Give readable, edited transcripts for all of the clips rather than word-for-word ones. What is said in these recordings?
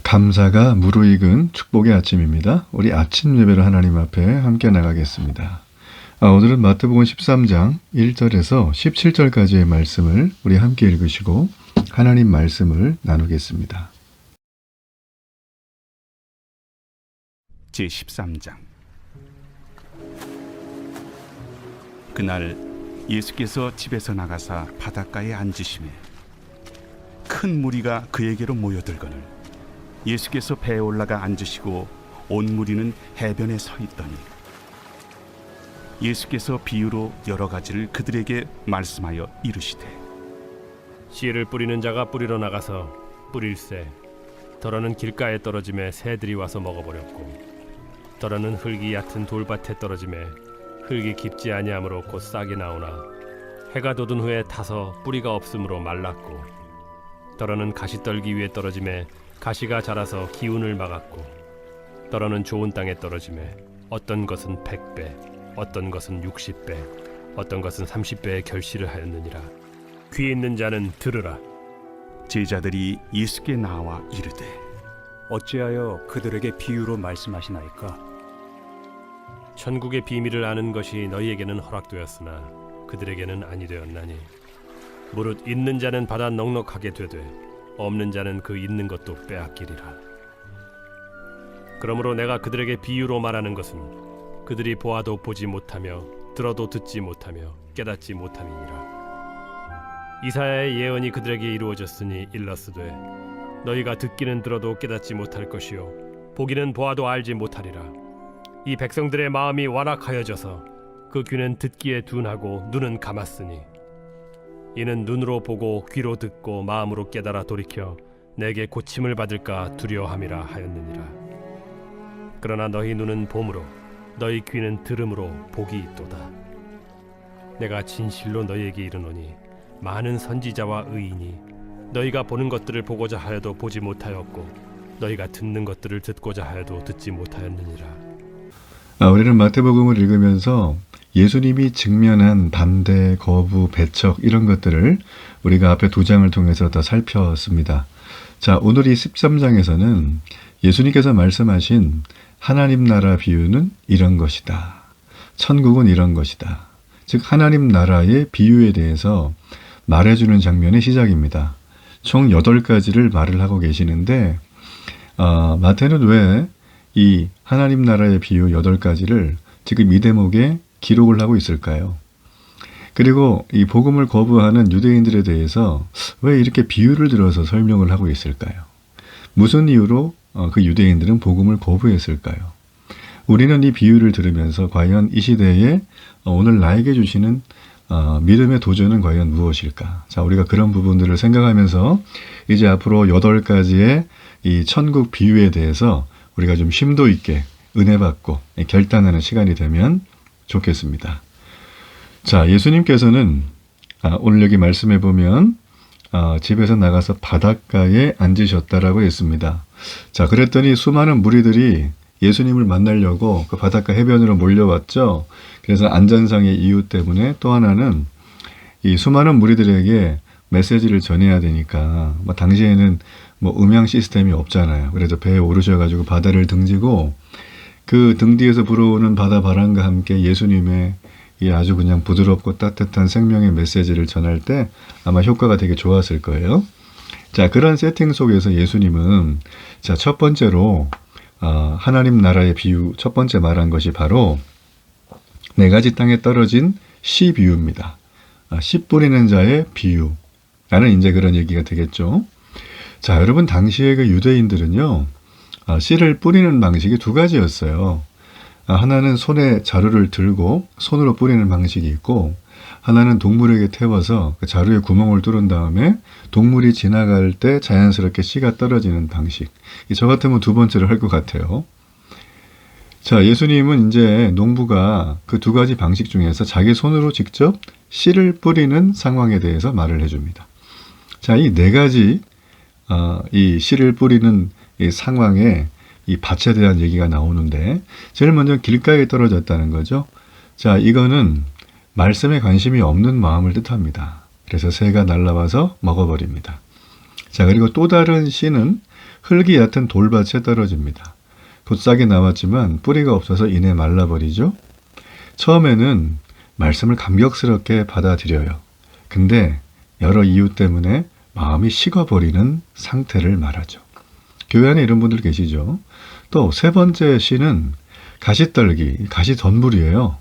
감사가 무르익은 축복의 아침입니다. 우리 아침 예배를 하나님 앞에 함께 나가겠습니다. 오늘은 마태복음 13장 1절에서 17절까지의 말씀을 우리 함께 읽으시고 하나님 말씀을 나누겠습니다. 제13장. 그날 예수께서 집에서 나가사 바닷가에 앉으시매 큰 무리가 그에게로 모여들거늘 예수께서 배에 올라가 앉으시고 온 무리는 해변에 서 있더니 예수께서 비유로 여러 가지를 그들에게 말씀하여 이르시되 씨를 뿌리는 자가 뿌리러 나가서 뿌릴새 더러는 길가에 떨어짐에 새들이 와서 먹어버렸고 더러는 흙이 얕은 돌밭에 떨어짐에 흙이 깊지 아니하므로 곧 싹이 나오나 해가 돋은 후에 타서 뿌리가 없으므로 말랐고 더러는 가시떨기 위에 떨어짐에 가시가 자라서 기운을 막았고 더러는 좋은 땅에 떨어짐에 어떤 것은 100배 어떤 것은 60배 어떤 것은 30배의 결실을 하였느니라. 귀 있는 자는 들으라. 제자들이 예수께 나와 이르되 어찌하여 그들에게 비유로 말씀하시나이까? 천국의 비밀을 아는 것이 너희에게는 허락되었으나 그들에게는 아니 되었나니 무릇 있는 자는 받아 넉넉하게 되되 없는 자는 그 있는 것도 빼앗기리라. 그러므로 내가 그들에게 비유로 말하는 것은 그들이 보아도 보지 못하며 들어도 듣지 못하며 깨닫지 못함이니라. 이사야의 예언이 그들에게 이루어졌으니 일렀으되 너희가 듣기는 들어도 깨닫지 못할 것이요 보기는 보아도 알지 못하리라. 이 백성들의 마음이 완악하여져서 그 귀는 듣기에 둔하고 눈은 감았으니 이는 눈으로 보고 귀로 듣고 마음으로 깨달아 돌이켜 내게 고침을 받을까 두려워함이라 하였느니라. 그러나 너희 눈은 봄으로 너희 귀는 들음으로 복이 있도다. 내가 진실로 너희에게 이르노니 많은 선지자와 의인이 너희가 보는 것들을 보고자 하여도 보지 못하였고 너희가 듣는 것들을 듣고자 하여도 듣지 못하였느니라. 우리는 마태복음을 읽으면서 예수님이 직면한 반대, 거부, 배척 이런 것들을 우리가 앞에 두 장을 통해서 더 살폈습니다. 자, 오늘 이 13장에서는 예수님께서 말씀하신 하나님 나라 비유는 이런 것이다. 천국은 이런 것이다. 즉 하나님 나라의 비유에 대해서 말해주는 장면의 시작입니다. 총 8가지를 말을 하고 계시는데 마태는 왜 이 하나님 나라의 비유 8가지를 지금 이 대목에 기록을 하고 있을까요? 그리고 이 복음을 거부하는 유대인들에 대해서 왜 이렇게 비유를 들어서 설명을 하고 있을까요? 무슨 이유로 그 유대인들은 복음을 거부했을까요? 우리는 이 비유를 들으면서 과연 이 시대에 오늘 나에게 주시는 믿음의 도전은 과연 무엇일까? 자, 우리가 그런 부분들을 생각하면서 이제 앞으로 8가지의 이 천국 비유에 대해서 우리가 좀 심도 있게 은혜 받고 결단하는 시간이 되면 좋겠습니다. 자, 예수님께서는 오늘 여기 말씀해 보면 집에서 나가서 바닷가에 앉으셨다라고 했습니다. 자, 그랬더니 수많은 무리들이 예수님을 만나려고 그 바닷가 해변으로 몰려왔죠. 그래서 안전상의 이유 때문에 또 하나는 이 수많은 무리들에게 메시지를 전해야 되니까 당시에는 음향 시스템이 없잖아요. 그래서 배에 오르셔가지고 바다를 등지고 그 등 뒤에서 불어오는 바다 바람과 함께 예수님의 이 아주 그냥 부드럽고 따뜻한 생명의 메시지를 전할 때 아마 효과가 되게 좋았을 거예요. 자, 그런 세팅 속에서 예수님은 자, 첫 번째로 하나님 나라의 비유 첫 번째 말한 것이 바로 4가지 땅에 떨어진 씨 비유입니다. 씨 뿌리는 자의 비유라는 이제 그런 얘기가 되겠죠. 자, 여러분 당시에 그 유대인들은요. 씨를 뿌리는 방식이 2가지였어요. 하나는 손에 자루를 들고 손으로 뿌리는 방식이 있고 하나는 동물에게 태워서 그 자루에 구멍을 뚫은 다음에 동물이 지나갈 때 자연스럽게 씨가 떨어지는 방식. 저 같으면 2번째를 할 것 같아요. 자, 예수님은 이제 농부가 그 2가지 방식 중에서 자기 손으로 직접 씨를 뿌리는 상황에 대해서 말을 해줍니다. 자, 이 4가지 이 씨를 뿌리는 이 상황에 이 밭에 대한 얘기가 나오는데 제일 먼저 길가에 떨어졌다는 거죠. 자, 이거는 말씀에 관심이 없는 마음을 뜻합니다. 그래서 새가 날라와서 먹어버립니다. 자, 그리고 또 다른 씨는 흙이 얕은 돌밭에 떨어집니다. 돋싹이 나왔지만 뿌리가 없어서 이내 말라버리죠. 처음에는 말씀을 감격스럽게 받아들여요. 근데 여러 이유 때문에 마음이 식어버리는 상태를 말하죠. 교회 안에 이런 분들 계시죠. 또 세 번째 시는 가시떨기, 가시덤불이에요.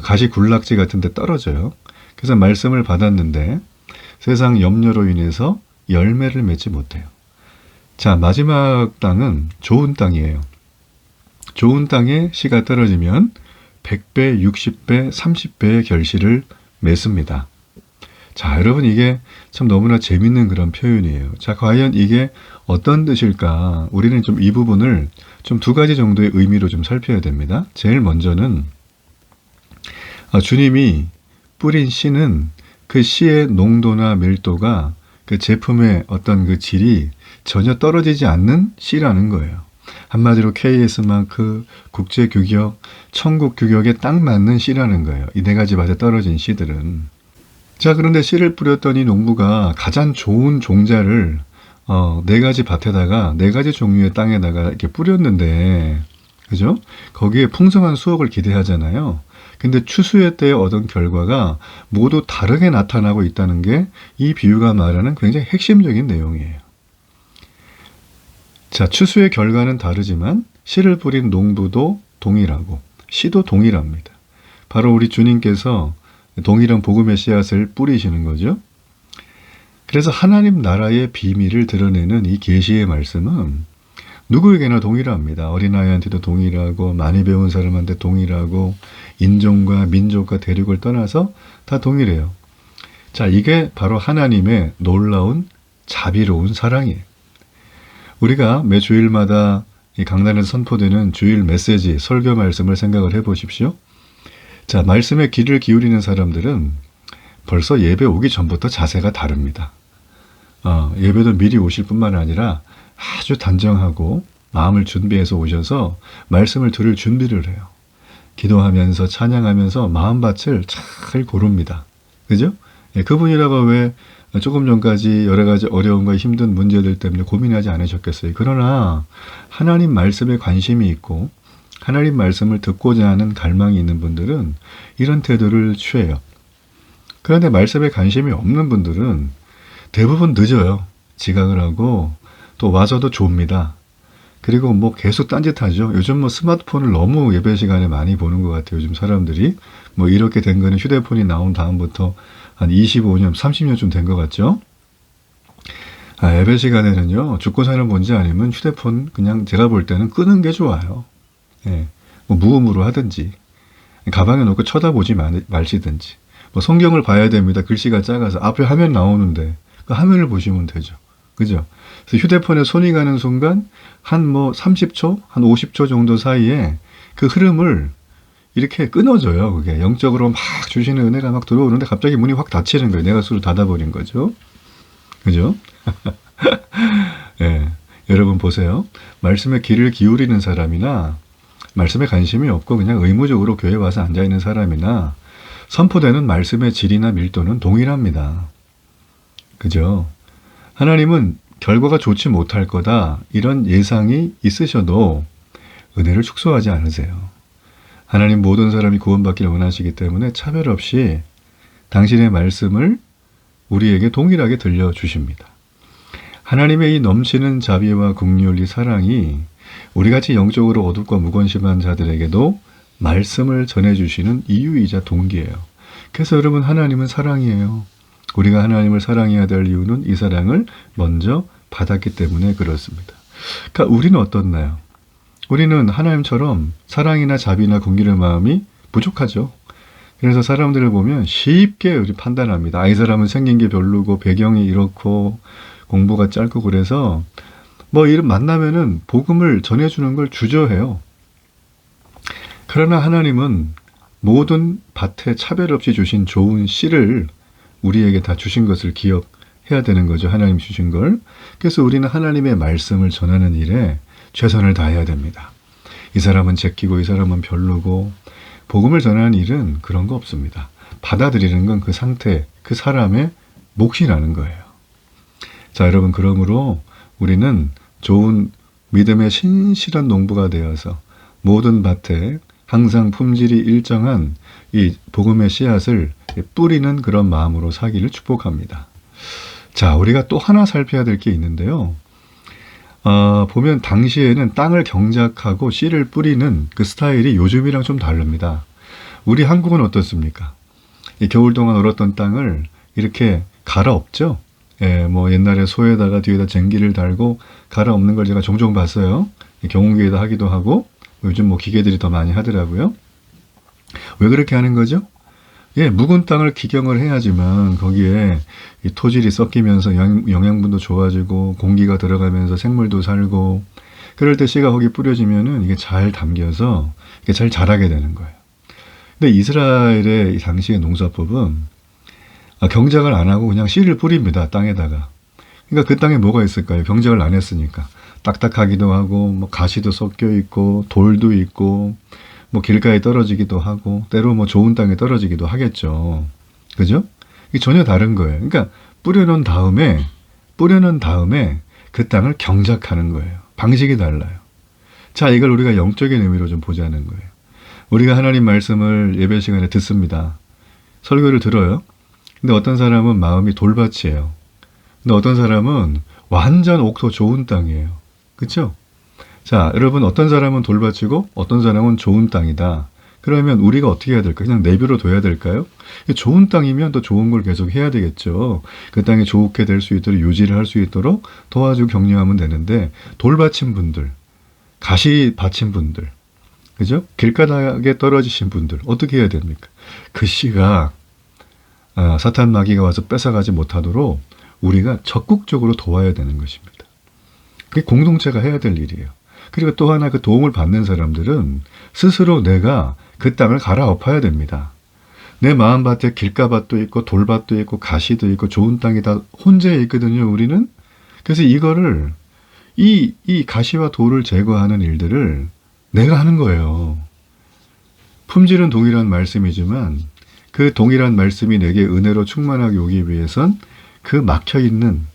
가시 굴락지 같은 데 떨어져요. 그래서 말씀을 받았는데 세상 염려로 인해서 열매를 맺지 못해요. 자, 마지막 땅은 좋은 땅이에요. 좋은 땅에 씨가 떨어지면 100배, 60배, 30배의 결실을 맺습니다. 자, 여러분 이게 참 너무나 재밌는 그런 표현이에요. 자, 과연 이게 어떤 뜻일까? 우리는 좀 이 부분을 좀 두 가지 정도의 의미로 좀 살펴야 됩니다. 제일 먼저는 주님이 뿌린 씨는 그 씨의 농도나 밀도가 그 제품의 어떤 그 질이 전혀 떨어지지 않는 씨라는 거예요. 한마디로 KS마크, 국제규격, 천국규격에 딱 맞는 씨라는 거예요. 이 네 가지 밭에 떨어진 씨들은. 자, 그런데 씨를 뿌렸더니 농부가 가장 좋은 종자를 네 가지 밭에다가 네 가지 종류의 땅에다가 이렇게 뿌렸는데, 그죠? 거기에 풍성한 수확을 기대하잖아요. 근데 추수의 때에 얻은 결과가 모두 다르게 나타나고 있다는 게 이 비유가 말하는 굉장히 핵심적인 내용이에요. 자, 추수의 결과는 다르지만 씨를 뿌린 농부도 동일하고 씨도 동일합니다. 바로 우리 주님께서 동일한 복음의 씨앗을 뿌리시는 거죠. 그래서 하나님 나라의 비밀을 드러내는 이 계시의 말씀은 누구에게나 동일합니다. 어린아이한테도 동일하고 많이 배운 사람한테 동일하고 인종과 민족과 대륙을 떠나서 다 동일해요. 자, 이게 바로 하나님의 놀라운 자비로운 사랑이에요. 우리가 매 주일마다 이 강단에서 선포되는 주일 메시지, 설교 말씀을 생각을 해보십시오. 자, 말씀에 귀를 기울이는 사람들은 벌써 예배 오기 전부터 자세가 다릅니다. 예배도 미리 오실 뿐만 아니라 아주 단정하고 마음을 준비해서 오셔서 말씀을 들을 준비를 해요. 기도하면서 찬양하면서 마음밭을 잘 고릅니다. 그죠? 그분이라고 왜 조금 전까지 여러 가지 어려움과 힘든 문제들 때문에 고민하지 않으셨겠어요. 그러나 하나님 말씀에 관심이 있고 하나님 말씀을 듣고자 하는 갈망이 있는 분들은 이런 태도를 취해요. 그런데 말씀에 관심이 없는 분들은 대부분 늦어요. 지각을 하고 또 와서도 좁니다. 그리고 뭐 계속 딴짓하죠. 요즘 뭐 스마트폰을 너무 예배 시간에 많이 보는 것 같아요. 요즘 사람들이 뭐 이렇게 된 거는 휴대폰이 나온 다음부터 한 25년, 30년쯤 된 것 같죠. 예배 시간에는요, 죽고 사는 문제 아니면 휴대폰 그냥 제가 볼 때는 끄는 게 좋아요. 예, 뭐 무음으로 하든지 가방에 놓고 쳐다보지 말시든지 뭐 성경을 봐야 됩니다. 글씨가 작아서 앞에 화면 나오는데 그 화면을 보시면 되죠. 그죠? 그래서 휴대폰에 손이 가는 순간 한 뭐 30초, 한 50초 정도 사이에 그 흐름을 이렇게 끊어져요. 그게 영적으로 막 주시는 은혜가 막 들어오는데 갑자기 문이 확 닫히는 거예요. 내가 술을 닫아버린 거죠. 그죠? 예, 여러분 보세요. 말씀에 귀를 기울이는 사람이나 말씀에 관심이 없고 그냥 의무적으로 교회 와서 앉아있는 사람이나 선포되는 말씀의 질이나 밀도는 동일합니다. 그죠? 하나님은 결과가 좋지 못할 거다 이런 예상이 있으셔도 은혜를 축소하지 않으세요. 하나님 모든 사람이 구원받기를 원하시기 때문에 차별 없이 당신의 말씀을 우리에게 동일하게 들려주십니다. 하나님의 이 넘치는 자비와 긍휼이 사랑이 우리같이 영적으로 어둡고 무관심한 자들에게도 말씀을 전해주시는 이유이자 동기예요. 그래서 여러분 하나님은 사랑이에요. 우리가 하나님을 사랑해야 될 이유는 이 사랑을 먼저 받았기 때문에 그렇습니다. 그러니까 우리는 어떻나요? 우리는 하나님처럼 사랑이나 자비나 긍휼의 마음이 부족하죠. 그래서 사람들을 보면 쉽게 우리 판단합니다. 이 사람은 생긴 게 별로고 배경이 이렇고 공부가 짧고 그래서 뭐 이런 만나면은 복음을 전해주는 걸 주저해요. 그러나 하나님은 모든 밭에 차별 없이 주신 좋은 씨를 우리에게 다 주신 것을 기억해야 되는 거죠. 하나님 주신 걸. 그래서 우리는 하나님의 말씀을 전하는 일에 최선을 다해야 됩니다. 이 사람은 제끼고 이 사람은 별로고 복음을 전하는 일은 그런 거 없습니다. 받아들이는 건 그 상태, 그 사람의 몫이라는 거예요. 자, 여러분 그러므로 우리는 좋은 믿음의 신실한 농부가 되어서 모든 밭에 항상 품질이 일정한 이 복음의 씨앗을 뿌리는 그런 마음으로 사기를 축복합니다. 자, 우리가 또 하나 살펴야 될 게 있는데요. 보면 당시에는 땅을 경작하고 씨를 뿌리는 그 스타일이 요즘이랑 좀 다릅니다. 우리 한국은 어떻습니까? 이 겨울 동안 얼었던 땅을 이렇게 갈아엎죠. 예, 뭐 옛날에 소에다가 뒤에다 쟁기를 달고 갈아엎는 걸 제가 종종 봤어요. 경운기에다 하기도 하고 요즘 뭐 기계들이 더 많이 하더라고요. 왜 그렇게 하는 거죠? 예, 묵은 땅을 기경을 해야지만 거기에 이 토질이 섞이면서 영양분도 좋아지고 공기가 들어가면서 생물도 살고 그럴 때 씨가 거기 뿌려지면은 이게 잘 담겨서 이게 잘 자라게 되는 거예요. 근데 이스라엘의 이 당시의 농사법은 경작을 안 하고 그냥 씨를 뿌립니다. 땅에다가. 그러니까 그 땅에 뭐가 있을까요? 경작을 안 했으니까. 딱딱하기도 하고 뭐 가시도 섞여 있고 돌도 있고 뭐 길가에 떨어지기도 하고 때로 뭐 좋은 땅에 떨어지기도 하겠죠. 그죠? 이게 전혀 다른 거예요. 그러니까 뿌려놓은 다음에 그 땅을 경작하는 거예요. 방식이 달라요. 자, 이걸 우리가 영적인 의미로 좀 보자는 거예요. 우리가 하나님 말씀을 예배 시간에 듣습니다. 설교를 들어요. 근데 어떤 사람은 마음이 돌밭이에요. 근데 어떤 사람은 완전 옥토 좋은 땅이에요. 그렇죠? 자, 여러분 어떤 사람은 돌밭이고 어떤 사람은 좋은 땅이다. 그러면 우리가 어떻게 해야 될까요? 그냥 내버려 둬야 될까요? 좋은 땅이면 더 좋은 걸 계속 해야 되겠죠. 그 땅이 좋게 될 수 있도록 유지를 할 수 있도록 도와주고 격려하면 되는데 돌밭인 분들, 가시 밭인 분들, 그죠? 길가닥에 떨어지신 분들 어떻게 해야 됩니까? 그 씨가 사탄 마귀가 와서 뺏어가지 못하도록 우리가 적극적으로 도와야 되는 것입니다. 그게 공동체가 해야 될 일이에요. 그리고 또 하나 그 도움을 받는 사람들은 스스로 내가 그 땅을 갈아엎어야 됩니다. 내 마음밭에 길가밭도 있고 돌밭도 있고 가시도 있고 좋은 땅이 다 혼재해 있거든요. 우리는. 그래서 이거를 이 가시와 돌을 제거하는 일들을 내가 하는 거예요. 품질은 동일한 말씀이지만 그 동일한 말씀이 내게 은혜로 충만하게 오기 위해선 그 막혀있는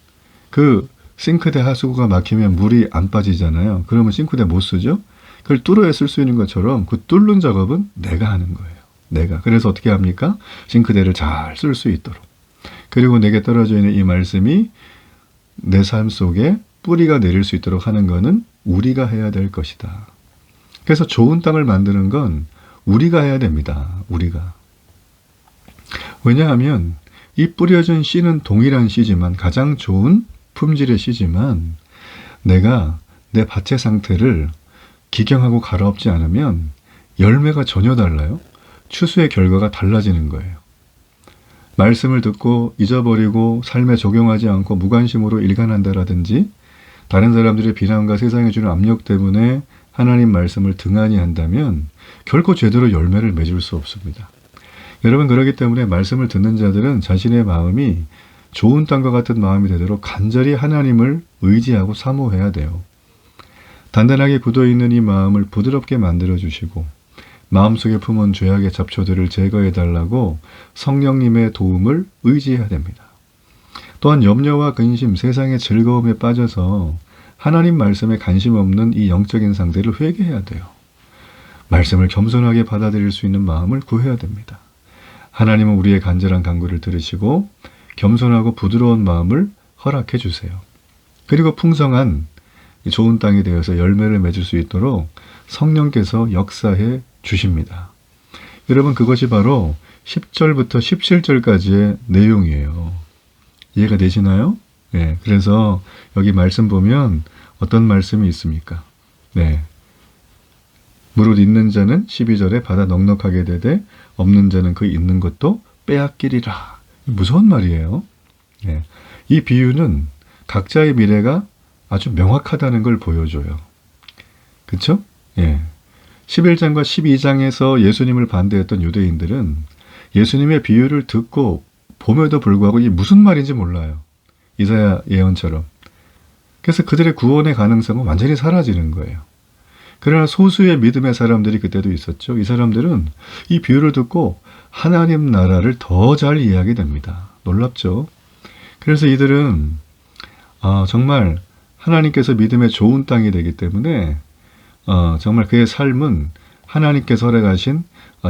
그 싱크대 하수구가 막히면 물이 안 빠지잖아요. 그러면 싱크대 못 쓰죠. 그걸 뚫어야 쓸 수 있는 것처럼 그 뚫는 작업은 내가 하는 거예요. 내가. 그래서 어떻게 합니까? 싱크대를 잘 쓸 수 있도록. 그리고 내게 떨어져 있는 이 말씀이 내 삶 속에 뿌리가 내릴 수 있도록 하는 것은 우리가 해야 될 것이다. 그래서 좋은 땅을 만드는 건 우리가 해야 됩니다. 우리가. 왜냐하면 이 뿌려진 씨는 동일한 씨지만 가장 좋은 품질의 씨지만 내가 내 밭의 상태를 기경하고 갈아엎지 않으면 열매가 전혀 달라요. 추수의 결과가 달라지는 거예요. 말씀을 듣고 잊어버리고 삶에 적용하지 않고 무관심으로 일관한다라든지 다른 사람들의 비난과 세상이 주는 압력 때문에 하나님 말씀을 등한히 한다면 결코 제대로 열매를 맺을 수 없습니다. 여러분 그렇기 때문에 말씀을 듣는 자들은 자신의 마음이 좋은 땅과 같은 마음이 되도록 간절히 하나님을 의지하고 사모해야 돼요. 단단하게 굳어있는 이 마음을 부드럽게 만들어주시고 마음속에 품은 죄악의 잡초들을 제거해달라고 성령님의 도움을 의지해야 됩니다. 또한 염려와 근심, 세상의 즐거움에 빠져서 하나님 말씀에 관심 없는 이 영적인 상태를 회개해야 돼요. 말씀을 겸손하게 받아들일 수 있는 마음을 구해야 됩니다. 하나님은 우리의 간절한 간구를 들으시고 겸손하고 부드러운 마음을 허락해 주세요. 그리고 풍성한 좋은 땅이 되어서 열매를 맺을 수 있도록 성령께서 역사해 주십니다. 여러분 그것이 바로 10절부터 17절까지의 내용이에요. 이해가 되시나요? 네, 그래서 여기 말씀 보면 어떤 말씀이 있습니까? 네. 무릇 있는 자는 12절에 받아 넉넉하게 되되 없는 자는 그 있는 것도 빼앗기리라. 무서운 말이에요. 네. 이 비유는 각자의 미래가 아주 명확하다는 걸 보여줘요. 그렇죠? 예. 11장과 12장에서 예수님을 반대했던 유대인들은 예수님의 비유를 듣고 봄에도 불구하고 이게 무슨 말인지 몰라요. 이사야 예언처럼. 그래서 그들의 구원의 가능성은 완전히 사라지는 거예요. 그러나 소수의 믿음의 사람들이 그때도 있었죠. 이 사람들은 이 비유를 듣고 하나님 나라를 더 잘 이해하게 됩니다. 놀랍죠? 그래서 이들은 정말 하나님께서 믿음의 좋은 땅이 되기 때문에 정말 그의 삶은 하나님께서 허락하신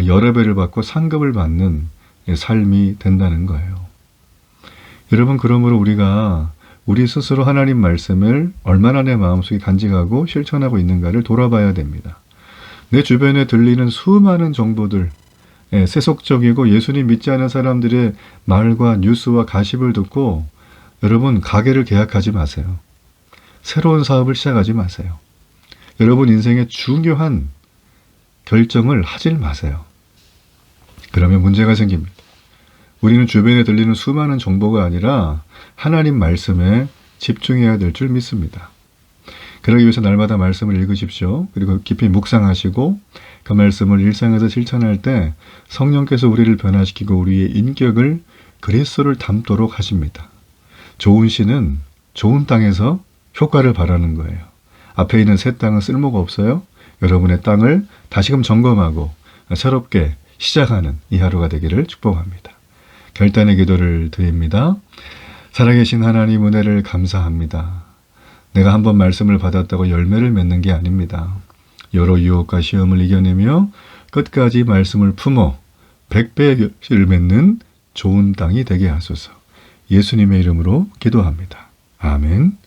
여러 배를 받고 상급을 받는 삶이 된다는 거예요. 여러분, 그러므로 우리가 우리 스스로 하나님 말씀을 얼마나 내 마음속에 간직하고 실천하고 있는가를 돌아봐야 됩니다. 내 주변에 들리는 수많은 정보들, 세속적이고 예수님 믿지 않은 사람들의 말과 뉴스와 가십을 듣고 여러분, 가게를 계약하지 마세요. 새로운 사업을 시작하지 마세요. 여러분 인생의 중요한 결정을 하질 마세요. 그러면 문제가 생깁니다. 우리는 주변에 들리는 수많은 정보가 아니라 하나님 말씀에 집중해야 될 줄 믿습니다. 그러기 위해서 날마다 말씀을 읽으십시오. 그리고 깊이 묵상하시고 그 말씀을 일상에서 실천할 때 성령께서 우리를 변화시키고 우리의 인격을 그리스도를 닮도록 하십니다. 좋은 씨는 좋은 땅에서 효과를 발하는 거예요. 앞에 있는 새 땅은 쓸모가 없어요. 여러분의 땅을 다시금 점검하고 새롭게 시작하는 이 하루가 되기를 축복합니다. 결단의 기도를 드립니다. 살아계신 하나님, 은혜를 감사합니다. 내가 한번 말씀을 받았다고 열매를 맺는 게 아닙니다. 여러 유혹과 시험을 이겨내며 끝까지 말씀을 품어 100배를 맺는 좋은 땅이 되게 하소서. 예수님의 이름으로 기도합니다. 아멘.